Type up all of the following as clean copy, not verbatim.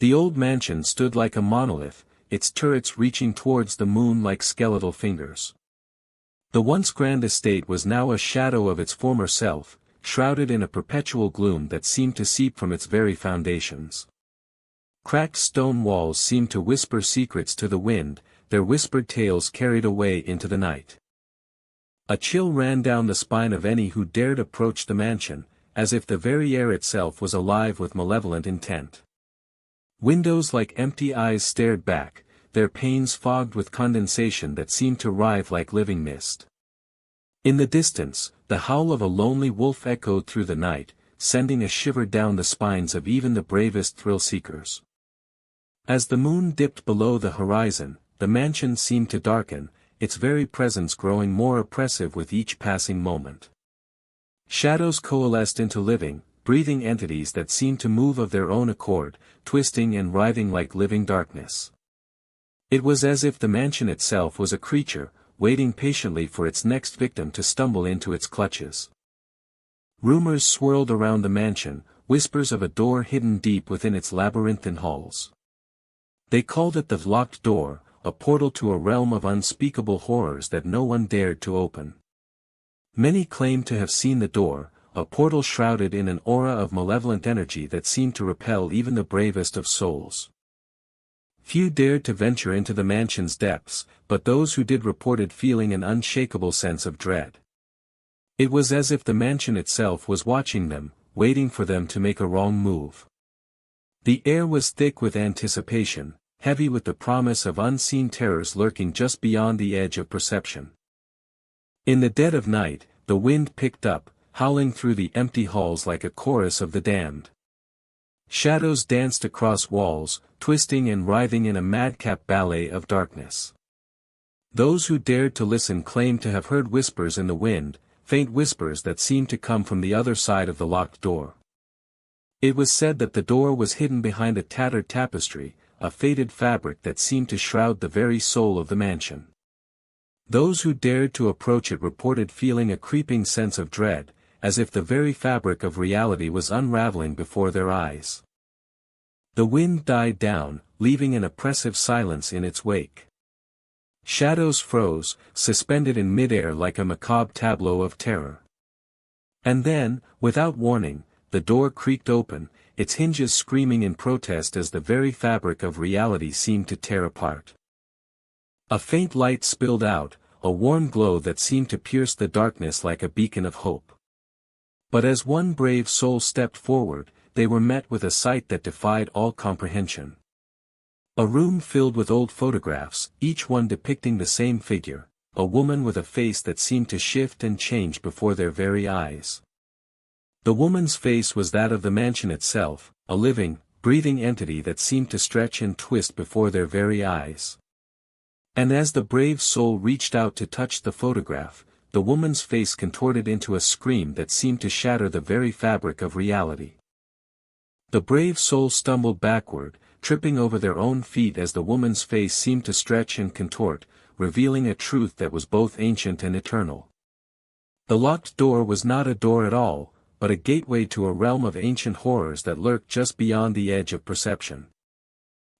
The old mansion stood like a monolith, its turrets reaching towards the moon like skeletal fingers. The once grand estate was now a shadow of its former self, shrouded in a perpetual gloom that seemed to seep from its very foundations. Cracked stone walls seemed to whisper secrets to the wind, their whispered tales carried away into the night. A chill ran down the spine of any who dared approach the mansion, as if the very air itself was alive with malevolent intent. Windows like empty eyes stared back, their panes fogged with condensation that seemed to writhe like living mist. In the distance, the howl of a lonely wolf echoed through the night, sending a shiver down the spines of even the bravest thrill-seekers. As the moon dipped below the horizon, the mansion seemed to darken, its very presence growing more oppressive with each passing moment. Shadows coalesced into living, breathing entities that seemed to move of their own accord, twisting and writhing like living darkness. It was as if the mansion itself was a creature, waiting patiently for its next victim to stumble into its clutches. Rumors swirled around the mansion, whispers of a door hidden deep within its labyrinthine halls. They called it the locked door, a portal to a realm of unspeakable horrors that no one dared to open. Many claimed to have seen the door, a portal shrouded in an aura of malevolent energy that seemed to repel even the bravest of souls. Few dared to venture into the mansion's depths, but those who did reported feeling an unshakable sense of dread. It was as if the mansion itself was watching them, waiting for them to make a wrong move. The air was thick with anticipation, heavy with the promise of unseen terrors lurking just beyond the edge of perception. In the dead of night, the wind picked up, howling through the empty halls like a chorus of the damned. Shadows danced across walls, twisting and writhing in a madcap ballet of darkness. Those who dared to listen claimed to have heard whispers in the wind, faint whispers that seemed to come from the other side of the locked door. It was said that the door was hidden behind a tattered tapestry, a faded fabric that seemed to shroud the very soul of the mansion. Those who dared to approach it reported feeling a creeping sense of dread, as if the very fabric of reality was unraveling before their eyes. The wind died down, leaving an oppressive silence in its wake. Shadows froze, suspended in midair like a macabre tableau of terror. And then, without warning, the door creaked open, its hinges screaming in protest as the very fabric of reality seemed to tear apart. A faint light spilled out, a warm glow that seemed to pierce the darkness like a beacon of hope. But as one brave soul stepped forward, they were met with a sight that defied all comprehension. A room filled with old photographs, each one depicting the same figure, a woman with a face that seemed to shift and change before their very eyes. The woman's face was that of the mansion itself, a living, breathing entity that seemed to stretch and twist before their very eyes. And as the brave soul reached out to touch the photograph, the woman's face contorted into a scream that seemed to shatter the very fabric of reality. The brave soul stumbled backward, tripping over their own feet as the woman's face seemed to stretch and contort, revealing a truth that was both ancient and eternal. The locked door was not a door at all, but a gateway to a realm of ancient horrors that lurked just beyond the edge of perception.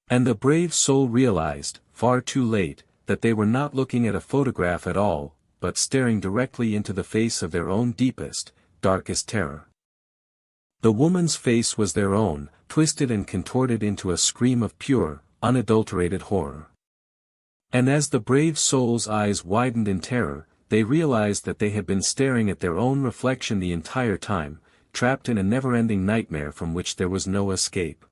And the brave soul realized, far too late, that they were not looking at a photograph at all, but staring directly into the face of their own deepest, darkest terror. The woman's face was their own, twisted and contorted into a scream of pure, unadulterated horror. And as the brave soul's eyes widened in terror, they realized that they had been staring at their own reflection the entire time, trapped in a never-ending nightmare from which there was no escape.